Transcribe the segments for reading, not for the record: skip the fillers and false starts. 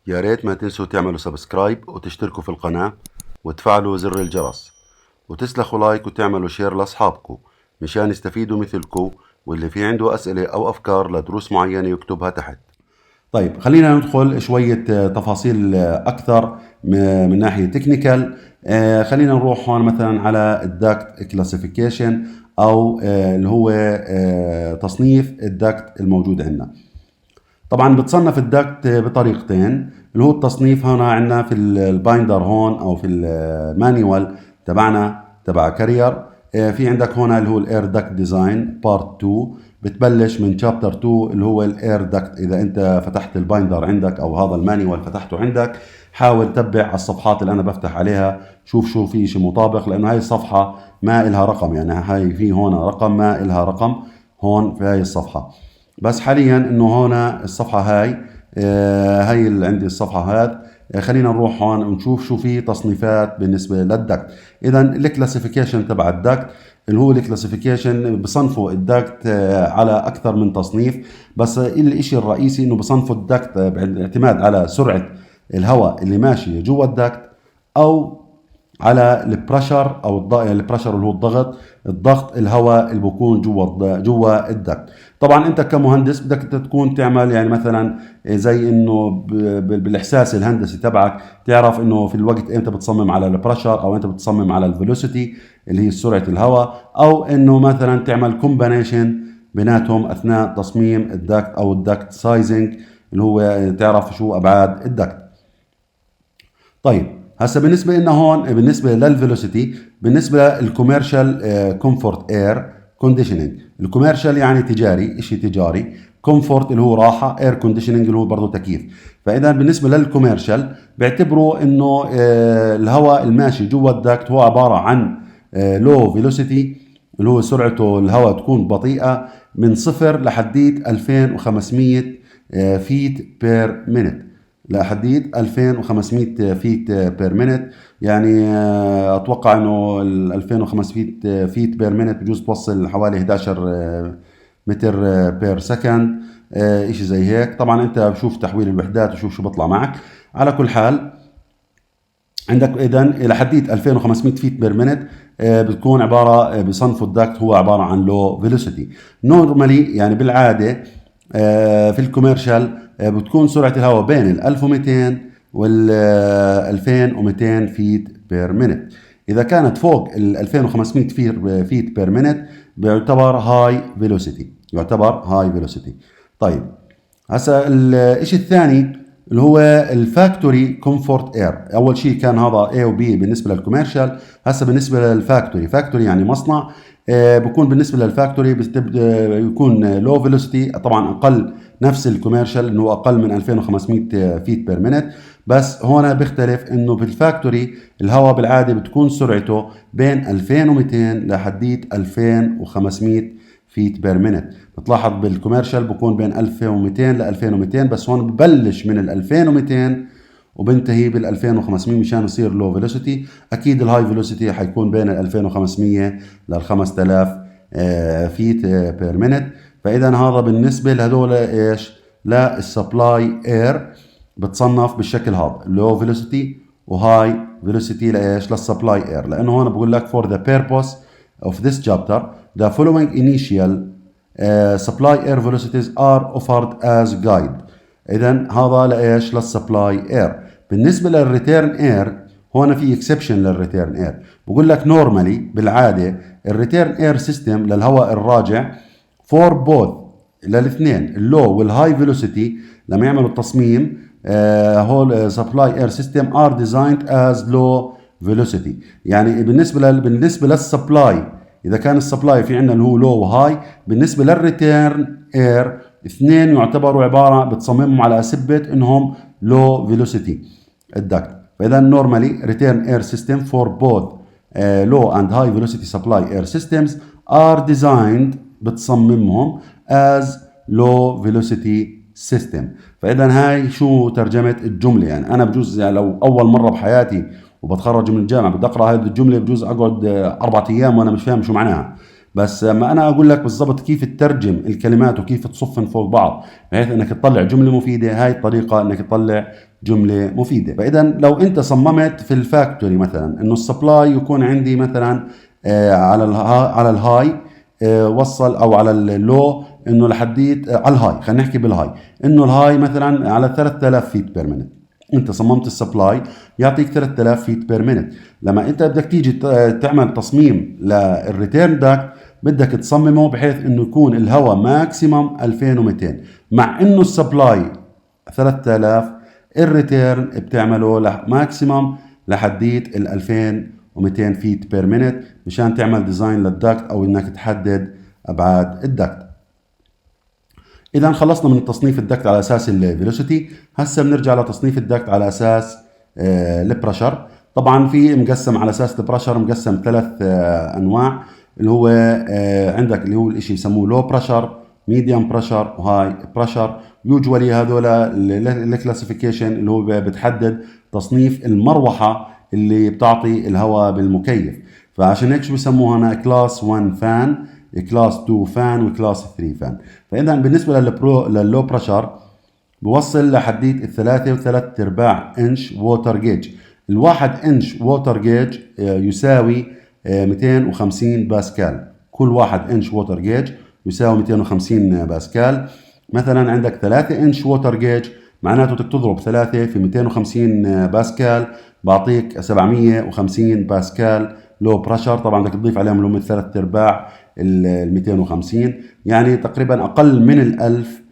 يا ريت ما تنسوا تعملوا سبسكرايب وتشتركوا في القناة وتفعلوا زر الجرس وتسلخوا لايك وتعملوا شير لأصحابكم مشان يستفيدوا مثلكم، واللي في عنده أسئلة أو أفكار لدروس معينة يكتبها تحت. طيب خلينا ندخل شوية تفاصيل أكثر من ناحية تكنيكال. خلينا نروح هون مثلا على الداكت كلاسيفيكيشن أو اللي هو تصنيف الداكت الموجود عندنا. طبعا بتصنف الداكت بطريقتين، اللي هو التصنيف هنا عندنا في البايندر هون او في المانيوال تبعنا تبع كارير. في عندك هنا اللي هو الاير داكت ديزاين بارت 2، بتبلش من شابتر 2 اللي هو الاير داكت. اذا انت فتحت البايندر عندك او هذا المانيوال فتحته عندك، حاول تتبع على الصفحات اللي انا بفتح عليها، شوف شو في شيء مطابق، لانه هاي الصفحه ما إلها رقم، يعني هاي في هون رقم ما إلها رقم هون في هاي الصفحه. بس حاليا انه هنا الصفحه هاي هاي اللي عندي الصفحه هذا. خلينا نروح هون ونشوف شو في تصنيفات بالنسبه للدكت. اذا الكلاسيفيكيشن تبع الدكت اللي هو الكلاسيفيكيشن بصنفوا الدكت على اكثر من تصنيف، بس الاشي الرئيسي انه بصنفوا الدكت باعتماد على سرعه الهواء اللي ماشي جوا الدكت، او على البريشر او البريشر اللي هو الضغط الهواء اللي بيكون جوا الدكت. طبعا انت كمهندس بدك تكون تعمل يعني مثلا زي انه بالاحساس الهندسي تبعك تعرف انه في الوقت امتى بتصمم على البريشر او انت بتصمم على الفيلوسيتي اللي هي سرعه الهواء، او انه مثلا تعمل كومبينيشن بيناتهم اثناء تصميم الدكت او الدكت سايزنج اللي هو تعرف شو ابعاد الدكت. طيب هسه بالنسبه لنا هون بالنسبه للفيلوسيتي، بالنسبه للكوميرشال كومفورت اير كونديشننج. الكوميرشال يعني تجاري، شيء تجاري. كومفورت اللي هو راحه، اير كونديشننج اللي هو برضه تكييف. فاذا بالنسبه للكوميرشال بيعتبروا انه الهواء الماشي جوا الداكت هو عباره عن لو فيلوسيتي اللي هو سرعته الهواء تكون بطيئه من صفر لحديت 2500 فيت بير مينت، لحديد 2500 فيت بير مينت. يعني اتوقع انه ال 2500 فيت بير مينت بجوز توصل حوالي 11 متر بير سكند، اشي زي هيك. طبعا انت بشوف تحويل الوحدات وشوف شو بطلع معك. على كل حال عندك اذا الى حديت 2500 فيت بير مينت بتكون عباره بصنفوا الداكت هو عباره عن لو فيلوسيتي. نورمالي يعني بالعاده في الكوميرشال بتكون سرعه الهواء بين ال 1200 وال 2200 فيت بير مينت. اذا كانت فوق ال 2500 فيت بير مينت بيعتبر هاي فيلوسيتي، يعتبر هاي فيلوسيتي. طيب هسا الشيء الثاني اللي هو الفاكتوري كومفورت اير. اول شيء كان هذا A و B بالنسبه للكوميرشال. هسه بالنسبه للفاكتوري، فاكتوري يعني مصنع، بكون بالنسبه للفاكتوري يكون لو فيلوسيتي، طبعا اقل نفس الكوميرشال انه اقل من 2500 فيت بير مينت. بس هون بيختلف انه بالفاكتوري الهواء بالعاده بتكون سرعته بين 2200 لحديت 2500 فيت بير مينت. بتلاحظ بالكوميرشال بكون بين 1200 ل 2200، بس هون ببلش من ال 2200 وبنتهي بال 2500 مشان يصير لو فيلوسيتي. اكيد الهاي فيلوسيتي حيكون بين ال 2500 لل 5000 فيت بير مينت. فاذا هذا بالنسبه لهدول ايش؟ للسبلاي اير بتصنف بالشكل هذا، لو فيلوسيتي وهاي فيلوسيتي لايش؟ للسبلاي اير. لانه هون بقول لك for the purpose of this chapter the following initial supply air velocities are offered as guide. اذا هذا لايش؟ للسبلاي اير. بالنسبه للريتيرن اير هون في اكسبشن للريتيرن اير، بقول لك نورمالي بالعاده الريتيرن اير سيستم للهواء الراجع فور بوث للاثنين اللو والهاي فيلوسيتي لما يعملوا التصميم هول سبلاي اير سيستم ار ديزايند از لو فيلوسيتي. يعني بالنسبه للسبلاي، اذا كان السبلاي في عندنا اللي هو لو وهاي، بالنسبه للريتيرن اير اثنين يعتبروا عباره بتصممهم على سبه انهم لو فيلوسيتي الدكت. فاذا نورمالي ريتيرن اير سيستم فور بوث low and high velocity supply air systems are designed بتصممهم as low velocity system. فاذا هاي شو ترجمه الجمله. يعني انا بجوز يعني لو اول مره بحياتي وبتخرج من الجامعه بدي اقرا هذه الجمله بجوز اقعد 4 ايام وانا مش فاهم شو معناها. بس ما انا اقول لك بالضبط كيف تترجم الكلمات وكيف تصفن فوق بعض بحيث انك تطلع جمله مفيده، هاي الطريقه انك تطلع جمله مفيده. فاذا لو انت صممت في الفاكتوري مثلا انه السبلاي يكون عندي مثلا على الهاي وصل، او على اللو انه لحديت على الهاي، خلينا نحكي بالهاي انه الهاي مثلا على 3000 فيت بير مينت. انت صممت السبلاي يعطيك 3000 فيت بير مينت. لما انت بدك تيجي تعمل تصميم للريتيرن داكت بدك تصممه بحيث انه يكون الهواء ماكسيمم 2200، مع انه السبلاي 3000 الريتيرن بتعمله ماكسيمم لحديت ال 2200 فيت بير مينت مشان تعمل ديزاين للداكت او انك تحدد ابعاد الداكت. اذا خلصنا من تصنيف الدكت على اساس الفيلوسيتي، هسه بنرجع لتصنيف الدكت على اساس البريشر. طبعا في مقسم على اساس البريشر، مقسم 3 انواع، اللي هو عندك اللي هو الاشي يسموه لو بريشر، ميديوم بريشر، وهاي بريشر. يوجوالي هذول الكلاسيفيكيشن اللي هو بتحدد تصنيف المروحه اللي بتعطي الهواء بالمكيف. فعشان هيك شو بسموها هنا كلاس 1 فان، كلاس 2 فان، وكلاس 3 فان. فاذا بالنسبه لللو بريشر بوصل لحديت الثلاثة وثلاث ارباع انش ووتر جيج. الواحد انش ووتر جيج يساوي 250 باسكال. كل واحد انش ووتر جيج يساوي 250 باسكال. مثلا عندك 3 انش ووتر جيج معناته بدك تضرب 3 في 250 باسكال بعطيك 750 باسكال لو بريشر. طبعا بدك تضيف عليهم اللي هم 3 ارباع ال 250، يعني تقريبا اقل من ال 1000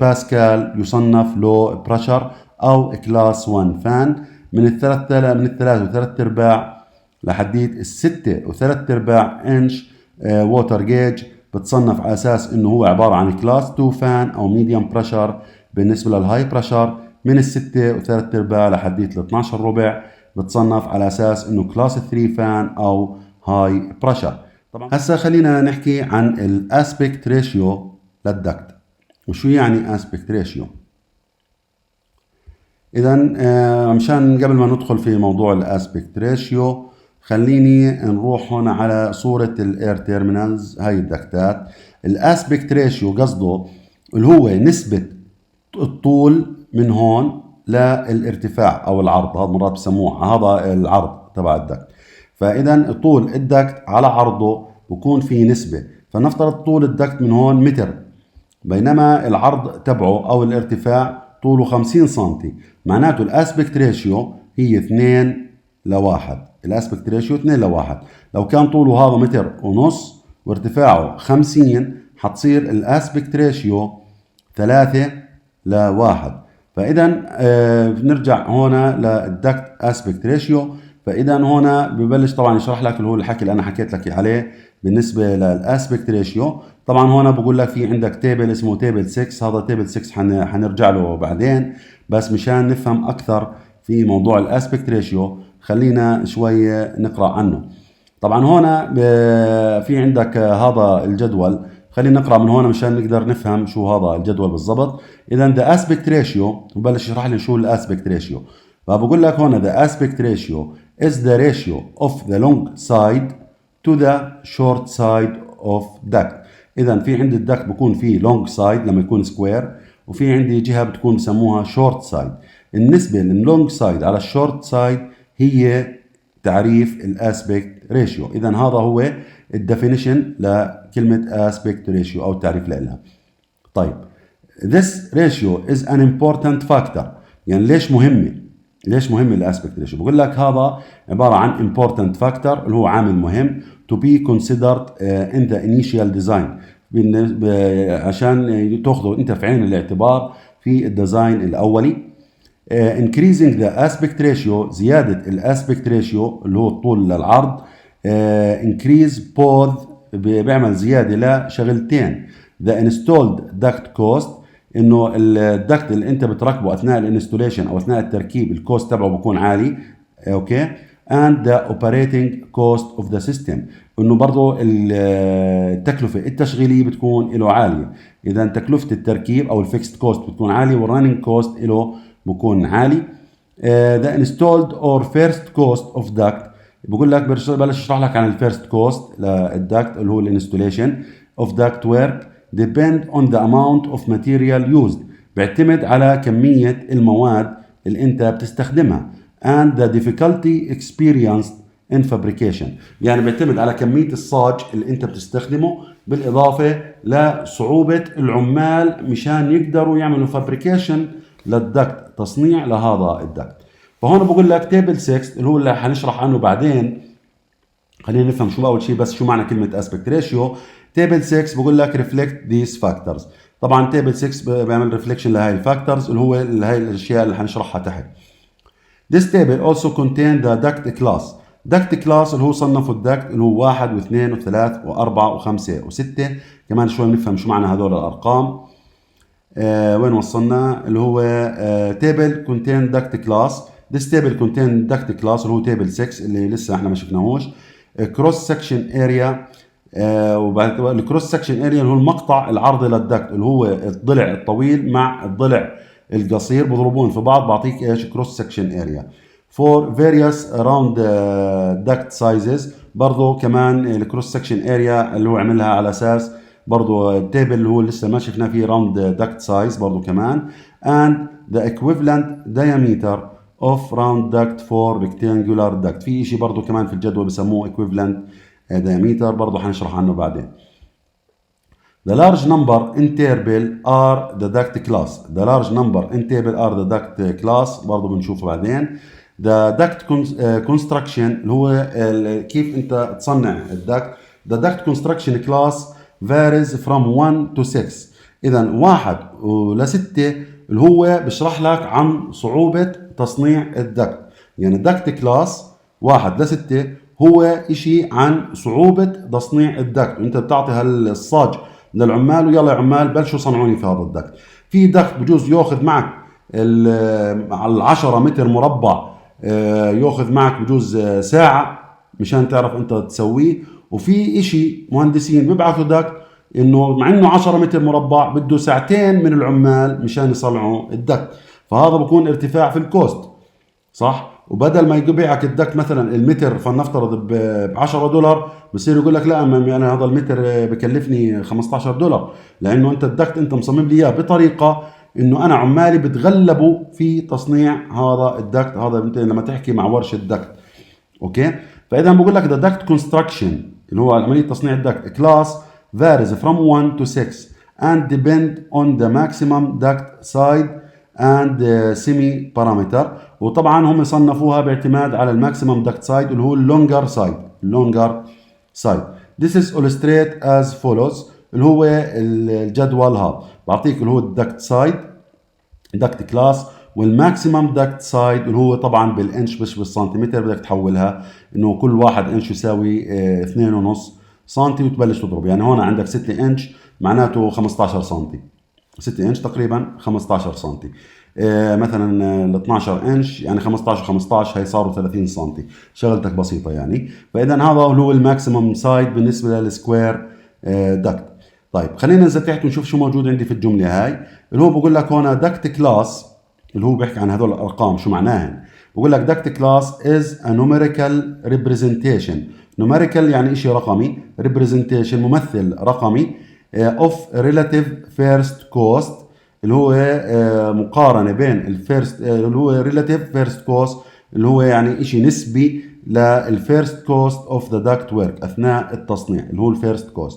باسكال يصنف لو بريشر او كلاس 1 فان. من الثلاث وثلاث ارباع لحديت الستة وثلاث ارباع انش ووتر جيج بتصنف على اساس انه هو عباره عن كلاس 2 فان او ميديوم بريشر. بالنسبه للهاي بريشر من الستة وثلاث ارباع لحديت ال 12 ربع بتصنف على اساس انه كلاس 3 فان او هاي بريشر. طبعا هسه خلينا نحكي عن الاسبكت ريشيو للدكت. وشو يعني اسبكت ريشيو؟ اذا مشان قبل ما ندخل في موضوع الاسبكت ريشيو خليني نروح هنا على صورة الاير تيرمينالز، هاي الدكتات. الاسبكت ريشيو قصده اللي هو نسبة الطول من هون للارتفاع او العرض، هذا مرات بسموه هذا العرض تبع الدكت. فاذا طول الدكت على عرضه بكون في نسبة، فنفترض طول الدكت من هون متر، بينما العرض تبعه او الارتفاع طوله 50 سم، معناته الاسبكت ريشيو هي 2 ل1. الاسبكت ريشيو 2 ل1. لو كان طوله هذا متر ونص وارتفاعه 50 حتصير الاسبكت ريشيو 3 ل1. فاذا بنرجع هنا للدكت اسبكت ريشيو. فاذا هنا ببلش طبعا يشرح لك اللي هو الحكي اللي انا حكيت لك عليه بالنسبه للاسبكت ريشيو. طبعا هنا بقول لك في عندك تيبل اسمه تيبل 6، هذا تيبل 6 حنرجع له بعدين، بس مشان نفهم اكثر في موضوع الاسبكت ريشيو خلينا شويه نقرا عنه. طبعا هنا في عندك هذا الجدول، خلينا نقرا من هون مشان نقدر نفهم شو هذا الجدول بالضبط. اذا the aspect ratio ببلش يشرح لي شو الاسبكت ريشيو. فبقول لك هون the aspect ratio is the ratio of the long side to the short side of duct. اذا في عندي الدكت بكون فيه long side لما يكون سكوير، وفي عندي جهه بتكون بسموها short side. النسبه لللونج سايد على الشورت سايد هي تعريف الاسبكت ريشيو. اذا هذا هو الديفينيشن لكلمه اسبكت ريشيو او التعريف لها. طيب this ratio is an important factor، يعني ليش مهمه؟ ليش مهم الاسبكت ريشيو؟ بقول لك هذا عباره عن important factor اللي هو عامل مهم to be considered in the initial design، عشان تاخذه انت في عين الاعتبار في الديزاين الاولي. increasing the aspect ratio، زيادة الاسبكت ريشيو اللي هو الطول للعرض. increase both، بيعمل زيادة لشغلتين. the installed duct cost، انه الدكت اللي انت بتركبه اثناء الانستوليشن او اثناء التركيب الكوست تبعه بيكون عالي، اوكي. and the operating cost of the system، انه برضه التكلفه التشغيليه بتكون له عاليه. اذا تكلفه التركيب او الفيكست كوست بتكون عاليه، والرننج كوست له بكون عالي. the installed or first cost of duct، بقول لك بلش اشرح لك عن الفيرست كوست للدكت اللي هو الانستوليشن اوف داكت ورك depend on the amount of material used، بيعتمد على كمية المواد اللي انت بتستخدمها and the difficulty experienced in fabrication، يعني بيعتمد على كمية الصاج اللي انت بتستخدمه بالاضافة لصعوبة العمال مشان يقدروا يعملوا فابريكيشن للدكت، تصنيع لهذا الدكت. فهون بقول لك تيبل 6 اللي هو اللي حنشرح عنه بعدين. خلينا نفهم شو اول شيء بس شو معنى كلمه اسبكت ريشيو. تيبل 6 بقول لك ريفلكت ذيس فاكتورز، طبعا تيبل 6 بيعمل ريفليكشن لهي الفاكتورز اللي هو هاي الاشياء اللي حنشرحها تحت. This table also contain the duct class. duct class اللي هو صنفوا الدكت اللي هو 1 و2 و3 و4 و5 و6. كمان شوي بنفهم شو معنى هذول الارقام. وين وصلنا؟ اللي هو table contain duct class. This table contain duct class اللي هو table 6 اللي لسه احنا ما شفناهوش. cross section area، وبعد الكروس سكشن اريا اللي هو المقطع العرضي للدكت اللي هو الضلع الطويل مع الضلع القصير بضربون في بعض بعطيك ايش كروس سكشن اريا. for various around duct sizes، برضو كمان الكروس سكشن اريا اللي هو عملها على اساس برضو التيبل اللي هو لسه ما شفناه فيه round duct size برضو كمان and the equivalent diameter of round duct for rectangular duct. في شيء برضو كمان في الجدول بسموه equivalent diameter برضو حنشرح عنه بعدين. The large number in table are the duct class. The large number in table are the duct class برضو بنشوفه بعدين. The duct construction اللي هو كيف انت تصنع الدكت. The duct construction class varies from 1 to 6. اذا 1 ل 6 اللي هو بشرح لك عن صعوبة تصنيع الدكت. يعني الدكت كلاس 1 ل 6 هو اشي عن صعوبة تصنيع الدكت، وانت بتعطي هالصاج للعمال ويلا يا عمال بلشوا صنعوني في هذا الدكت. في دكت بجوز ياخذ معك على 10 متر مربع ياخذ معك بجوز ساعة مشان تعرف انت تسويه، وفي اشي مهندسين بيبعثوا دكت انه مع انه 10 متر مربع بده ساعتين من العمال مشان يصنعوا الدكت، فهذا بكون ارتفاع في الكوست صح. وبدل ما يبيعك الدكت مثلا المتر فلنفترض ب 10 دولار بصير يقول لك لا يعني هذا المتر بكلفني 15 دولار، لانه انت الدكت انت مصمم لي اياه بطريقه انه انا عمالي بتغلبوا في تصنيع هذا الدكت. هذا انت لما تحكي مع ورشه دكت اوكي. فاذا بقول لك the duct construction اللي هو عمليه تصنيع الدكت class varies from 1 to 6 and depend on the maximum duct side and semi parameter. وطبعا هم صنفوها باعتماد على الماكسيمم دكت سايد اللي هو اللونجر سايد. This is illustrate as follows اللي هو الجدول هذا بعطيك اللي هو الدكت سايد دكت كلاس والماكسيمم دكت سايد اللي هو طبعا بالانش مش بالسنتيمتر، بدك تحولها انه كل واحد انش يساوي 2.5 سنتي وتبلش تضرب. يعني هون عندك 6 انش معناته 15 سنتي، 6 انش تقريبا 15 سنتي. مثلا ال 12 انش يعني 15 15 هي صاروا 30 سنتي، شغلتك بسيطه يعني. فاذا هذا هو الماكسيمم سايد بالنسبه للسكوير دكت. طيب خلينا ننزل تحت ونشوف شو موجود عندي في الجمله هاي اللي هو بقول لك هون دكت كلاس اللي هو بيحكي عن هذول الارقام شو معناها. بقول لك دكت كلاس is a numerical representation. numerical يعني شيء رقمي، representation ممثل رقمي of relative first cost اللي هو مقارنة بين الفيرست اللي هو relative first cost اللي هو يعني شيء نسبي للفيرست cost of the duct work أثناء التصنيع اللي هو الفيرست cost.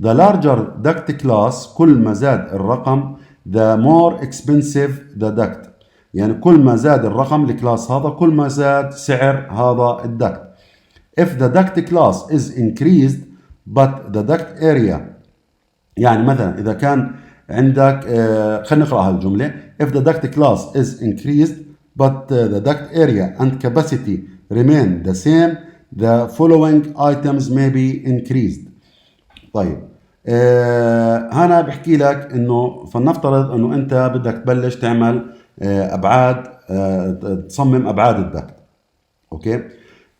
The larger duct class كل ما زاد الرقم the more expensive the duct، يعني كل ما زاد الرقم الكلاس هذا كل ما زاد سعر هذا الدكت. If the duct class is increased but the duct area، يعني مثلا إذا كان عندك خلينا نقرأ هالجملة. If the duct class is increased but the duct area and capacity remain the same the following items may be increased. طيب هنا بحكي لك انه فلنفترض انه انت بدك تبلش تعمل ابعاد تصمم ابعاد الدكت اوكي.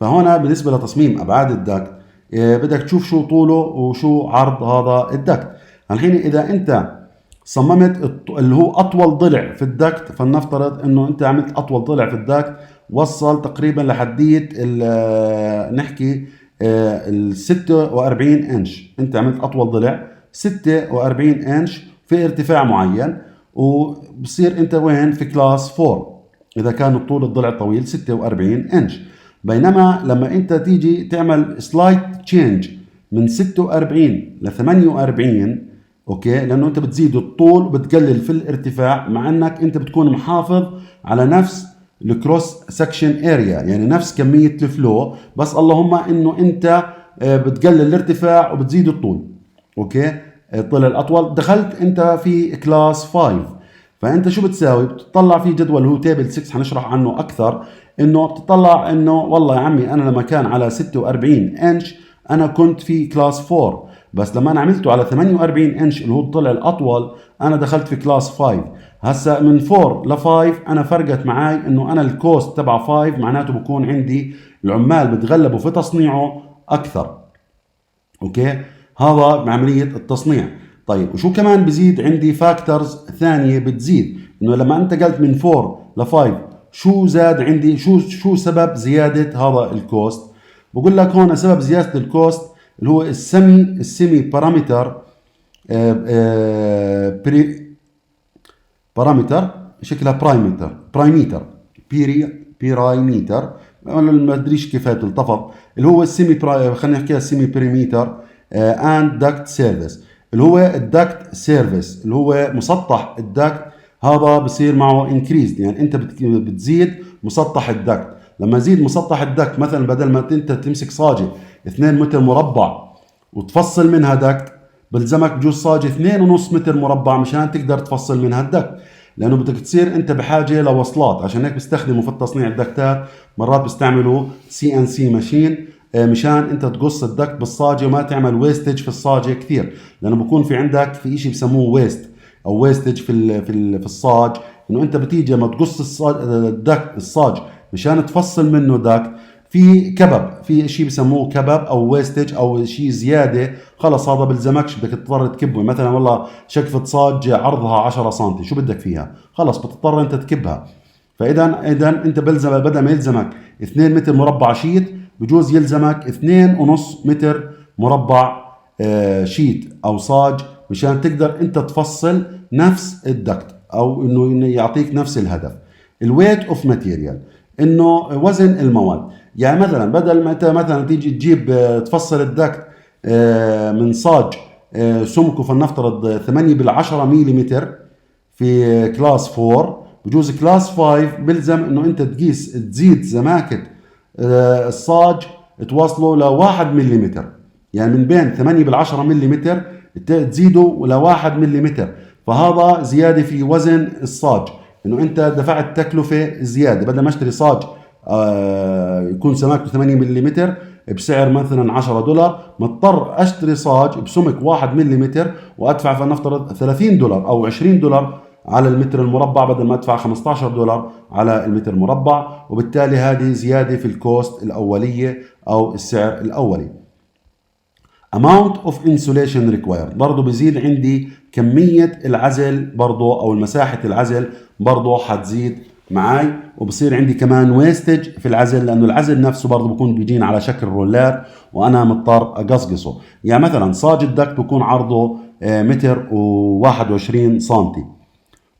فهنا بالنسبه لتصميم ابعاد الدكت بدك تشوف شو طوله وشو عرض هذا الدكت. الحين اذا انت صممت اللي هو اطول ضلع في الدكت، فلنفترض انه انت عملت اطول ضلع في الدكت وصل تقريبا لحدية نحكي ال 46 انش. انت عملت اطول ضلع 46 انش في ارتفاع معين، وبصير انت وين؟ في كلاس 4 اذا كان طول الضلع طويل 46 انش. بينما لما انت تيجي تعمل سلايد تشينج من 46 ل 48، اوكي، لانه انت بتزيد الطول وبتقلل في الارتفاع، مع انك انت بتكون محافظ على نفس الكروس سكشن اريا، يعني نفس كميه الفلو، بس اللهم انه انت بتقلل الارتفاع وبتزيد الطول. اوكي، الطول الاطول. دخلت انت في كلاس 5، فانت شو بتساوي؟ بتطلع في جدول هو تيبل 6 حنشرح عنه اكثر، انه بتطلع انه والله يا عمي انا لما كان على 46 انش انا كنت في كلاس 4، بس لما انا عملته على 48 انش اللي هو الضلع الاطول انا دخلت في كلاس 5. هسا من 4 ل 5 انا فرقت معي انه انا الكوست تبع 5 معناته بكون عندي العمال بتغلبوا في تصنيعه اكثر. اوكي، هذا بعمليه التصنيع. طيب وشو كمان بزيد عندي؟ فاكتورز ثانيه بتزيد، انه لما انتقلت من 4 ل 5 شو زاد عندي؟ شو سبب زياده هذا الكوست؟ بقول لك هون سبب زياده الكوست اللي هو السيمي بارامتر، بارامتر شكلها برايميتر بيرايميتر، ما ادريش كيف تلتفظ، اللي هو خلينا نحكيها السيمي بريميتر اند داكت سيرفيس، اللي هو الداكت سيرفيس اللي هو مسطح الداكت. هذا بصير معه انكريز، يعني انت بتزيد مسطح الداكت. لما يزيد مسطح الداكت، مثلا بدل ما انت تمسك صاجه 2 متر مربع وتفصل منها داكت، بلزمك بجوز صاجه 2.5 متر مربع مشان تقدر تفصل منها الداكت، لانه بدك تصير انت بحاجه لوصلات. عشان هيك بيستخدموا في التصنيع الدكتات مرات بيستعملوا CNC ماشين مشان انت تقص الدكت بالصاجه وما تعمل ويستج في الصاجه كثير، لانه بكون في عندك في شيء بسموه ويست او ويستج في الصاج، انه انت بتيجي لما تقص الصاج مشان تفصل منه داكت، في كبب، في شيء بسموه كبب او ويستج او شيء زياده، خلص هذا بلزمكش، بدك تضطر تكبه. مثلا والله شكفه صاج عرضها 10 سم، شو بدك فيها؟ خلص بتضطر انت تكبها. فاذا انت بلزم بدل ما يلزمك 2 متر مربع شيت، بجوز يلزمك 2.5 متر مربع شيت او صاج مشان تقدر انت تفصل نفس الدكت، او انه يعطيك نفس الهدف. الويت اوف ماتيريال، انه وزن المواد. يعني مثلا بدل ما انت مثلا تيجي تجيب تفصل الدكت من صاج سمكه فلنفترض 8/10 ملم في كلاس 4، بجوز كلاس 5 بلزم انه انت تزيد زماكه الصاج توصله ل 1 ملم، يعني من بين 8/10 ملم تزيده ل 1 ملم. فهذا زياده في وزن الصاج، انه انت دفعت تكلفه زياده، بدل ما اشتري صاج يكون سماكته 8 ملم بسعر مثلا $10، مضطر اشتري صاج بسمك 1 ملم وادفع فلنفترض $30 او $20 على المتر المربع، بدل ما ادفع $15 على المتر المربع. وبالتالي هذه زياده في الكوست الاوليه او السعر الاولي. amount of insulation required، برضو بزيد عندي كمية العزل برضو او مساحة العزل برضو حتزيد معي، وبصير عندي كمان ويستج في العزل، لانه العزل نفسه برضو بكون بيجينا على شكل رولات وانا مضطر اقصقصه. يعني مثلا صاج الدكت بكون عرضه 1.21 سنتي،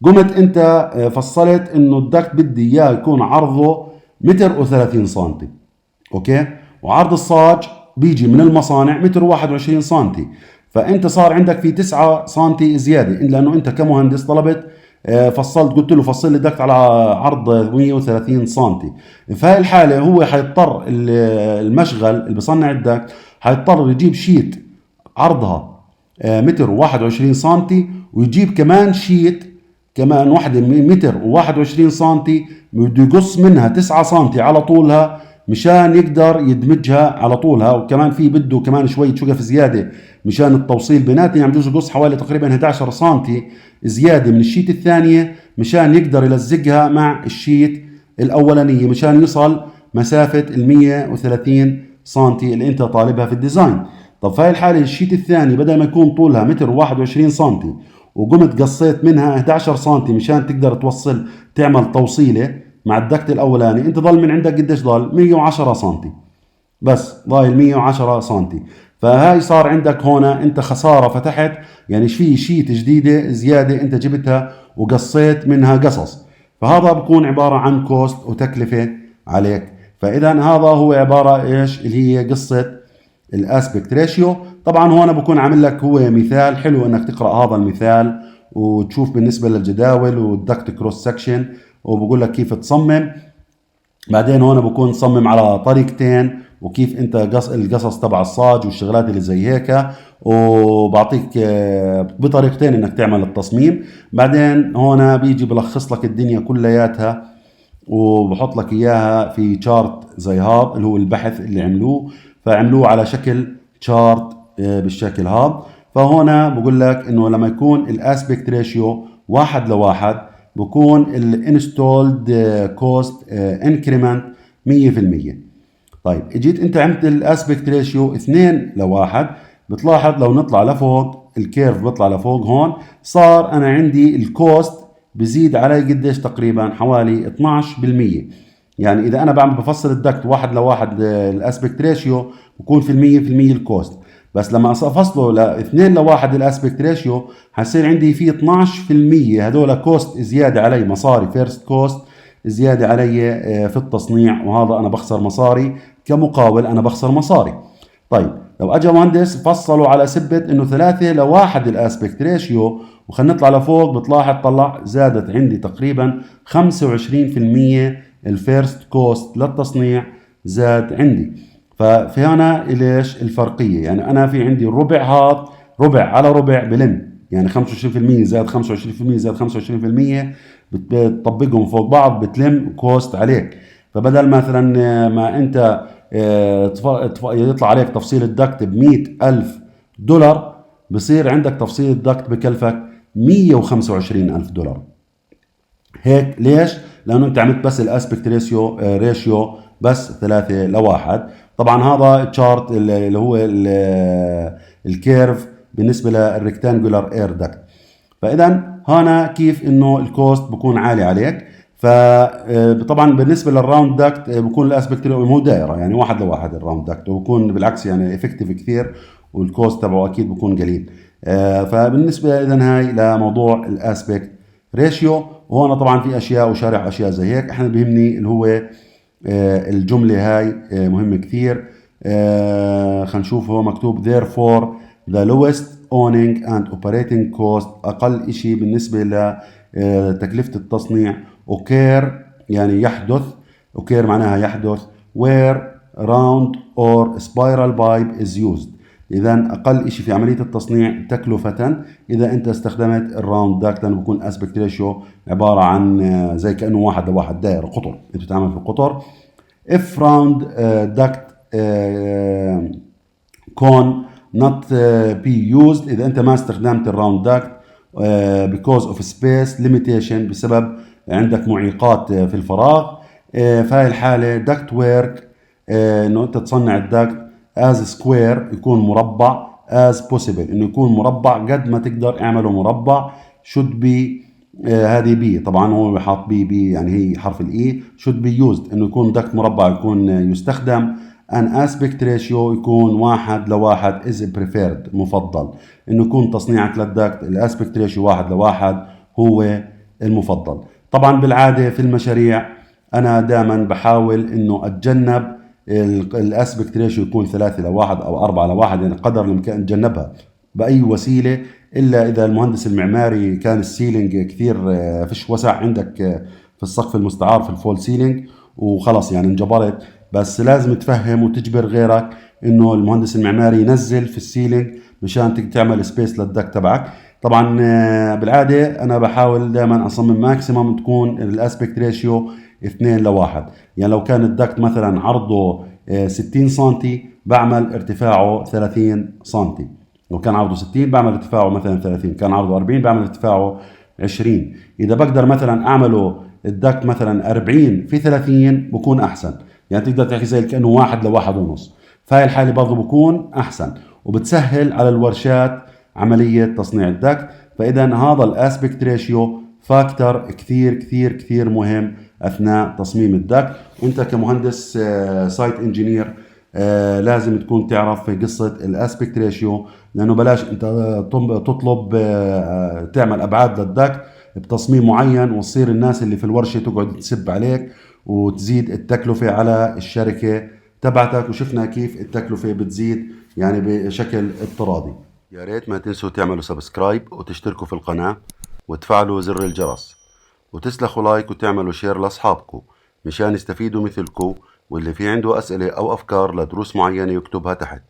قمت انت فصلت انه الدكت بدي اياه يكون عرضه 1.30 سنتي، اوكي، وعرض الصاج بيجي من المصانع 1.21 سنتي، فانت صار عندك في 9 سنتي زياده، لانه انت كمهندس طلبت فصلت، قلت له فصل لي دكت على عرض 130 سنتي. في هاي الحاله هو حيضطر المشغل اللي بصنع الدكت حيضطر يجيب شيت عرضها 1.21 سنتي، ويجيب كمان شيت كمان وحده 1.21 سنتي، بده يقص منها 9 سنتي على طولها مشان يقدر يدمجها على طولها، وكمان في بده كمان شويه شقف زياده مشان التوصيل بيناتهم، يعني بجوز يقص حوالي تقريبا 11 سنتي زياده من الشيت الثانيه مشان يقدر يلزقها مع الشيت الاولانيه مشان يوصل مسافه ال 130 سنتي اللي انت طالبها في الديزاين. طب في هاي الحاله الشيت الثاني بدل ما يكون طولها 1.21 سنتي وقمت قصيت منها 11 سم مشان تقدر توصل تعمل توصيله مع الدكت الاولاني، انت ضل من عندك قديش ضل؟ 110 سم، بس ضايل 110 سم. فهاي صار عندك هون انت خساره فتحت، يعني في شيت جديده زياده انت جبتها وقصيت منها قصص، فهذا بكون عباره عن كوست وتكلفه عليك. فاذا هذا هو عباره ايش اللي هي قصه الاسبكت ريشيو. طبعا هون بكون عامل لك هو مثال حلو انك تقرا هذا المثال وتشوف بالنسبه للجداول والدكت كروس سكشن، وبقول لك كيف تصمم. بعدين هون بكون تصمم على طريقتين، وكيف انت القصص تبع الصاج والشغلات اللي زي هيك، وبعطيك بطريقتين انك تعمل التصميم. بعدين هون بيجي بلخص لك الدنيا كلياتها وبحط لك اياها في شارت زي هذا اللي هو البحث اللي عملوه، فعملوه على شكل شارت بالشكل هذا. فهون بقول لك انه لما يكون الاسبكت ريشيو 1:1 بكون الانستولد كوست انكريمنت 100%. طيب اجيت انت عملت الاسبكت ريشيو 2:1، بتلاحظ لو نطلع لفوق الكيرف بيطلع لفوق، هون صار انا عندي الكوست بزيد علي قديش؟ تقريبا حوالي 12%. يعني اذا انا بفصل الدكت 1:1 الاسبكت ريشيو بكون في المية الكوست، بس لما افصله ل 2:1 الاسبكت ريشيو حيصير عندي في 12% هذول كوست زياده علي، مصاري فيرست كوست زياده علي في التصنيع، وهذا انا بخسر مصاري كمقاول، انا بخسر مصاري. طيب لو اجى مهندس فصلوا على سبه انه 3:1 الاسبكت ريشيو، وخلينا نطلع لفوق، بتلاحظ طلع زادت عندي تقريبا 25% الفيرست كوست للتصنيع زاد عندي. ففي هنا ليش الفرقيه؟ يعني انا في عندي الربع هذا ربع على ربع بلم، يعني 25% زاد 25% زاد 25%، بتطبقهم فوق بعض بتلم كوست عليك. فبدل مثلا ما انت يطلع عليك تفصيل الدكت ب$100,000، بصير عندك تفصيل الدكت بكلفك $125,000. هيك ليش؟ لانه انت عملت بس الاسبكت ريشيو بس 3:1. طبعا هذا تشارت اللي هو الكيرف بالنسبه للريكتانجولار اير دكت. فاذا هنا كيف انه الكوست بكون عالي عليك. فطبعا بالنسبه للراوند داكت بكون الاسبكت مو دائره، يعني 1:1 الراوند داكت، وبكون بالعكس يعني افكتيف كثير، والكوست تبعه اكيد بكون قليل. فبالنسبه اذا هاي لموضوع الاسبكت ريشيو. وهنا طبعا في اشياء وشارح اشياء زي هيك، احنا بيهمني اللي هو الجمله هاي مهمه كثير. خلينا نشوف، هو مكتوب therefore the lowest owning and operating cost، اقل اشي بالنسبه لتكلفه التصنيع، occur يعني يحدث، occur معناها يحدث where round or spiral pipe is used. اذا اقل شيء في عمليه التصنيع تكلفه اذا انت استخدمت الراوند داكت، لانه بكون اسبكت ريشيو عباره عن زي كانه 1:1 دائره قطر، انت بتتعامل في القطر. if round duct con not be used، اذا انت ما استخدمت الراوند داكت because of space limitation، بسبب عندك معيقات في الفراغ. في هاي الحاله duct work انه انت تصنع الداكت as square يكون مربع، as possible انه يكون مربع قد ما تقدر اعمله مربع. should be هذه بي، طبعا هو بحط بي يعني هي حرف الاي. should be used انه يكون دكت مربع يكون يستخدم. an aspect ratio يكون 1:1 is preferred مفضل، انه يكون تصنيعك للدكت الاسبكت ريشيو 1:1 هو المفضل. طبعا بالعاده في المشاريع انا دائما بحاول انه اتجنب الاسبكت ريشيو يكون 3:1 او 4:1، يعني قدر الامكان اتجنبها باي وسيله، الا اذا المهندس المعماري كان السيلينج كثير فيش وسع عندك في السقف المستعار في الفول سيلينج وخلص يعني انجبرت. بس لازم تفهم وتجبر غيرك انه المهندس المعماري ينزل في السيلينج مشان تعمل سبيس للدك تبعك. طبعا بالعاده انا بحاول دائما اصمم ماكسيمم تكون الاسبكت ريشيو 2:1. يعني لو كان الدكت مثلا عرضه 60 سم بعمل ارتفاعه 30 سم، لو كان عرضه 60 بعمل ارتفاعه مثلا 30، كان عرضه 40 بعمل ارتفاعه 20. اذا بقدر مثلا اعمله الدكت مثلا 40 في 30 بكون احسن، يعني تقدر تحكي زي كانه 1:1.5. فهي الحاله برضه بكون احسن وبتسهل على الورشات عملية تصنيع الدكت. فإذا هذا الاسبكت ريشيو فاكتور كثير كثير كثير مهم أثناء تصميم الدكت. وانت كمهندس سايت انجينير لازم تكون تعرف قصة الاسبكت ريشيو، لأنه بلاش انت تطلب تعمل أبعاد للدكت بتصميم معين وتصير الناس اللي في الورشة تقعد تسب عليك وتزيد التكلفة على الشركة تبعتك. وشفنا كيف التكلفة بتزيد يعني بشكل اضطرادي. يا ريت ما تنسوا تعملوا سبسكرايب وتشتركوا في القناة وتفعلوا زر الجرس وتسلخوا لايك وتعملوا شير لأصحابكم مشان يستفيدوا مثلكم، واللي في عنده أسئلة أو أفكار لدروس معينة يكتبها تحت.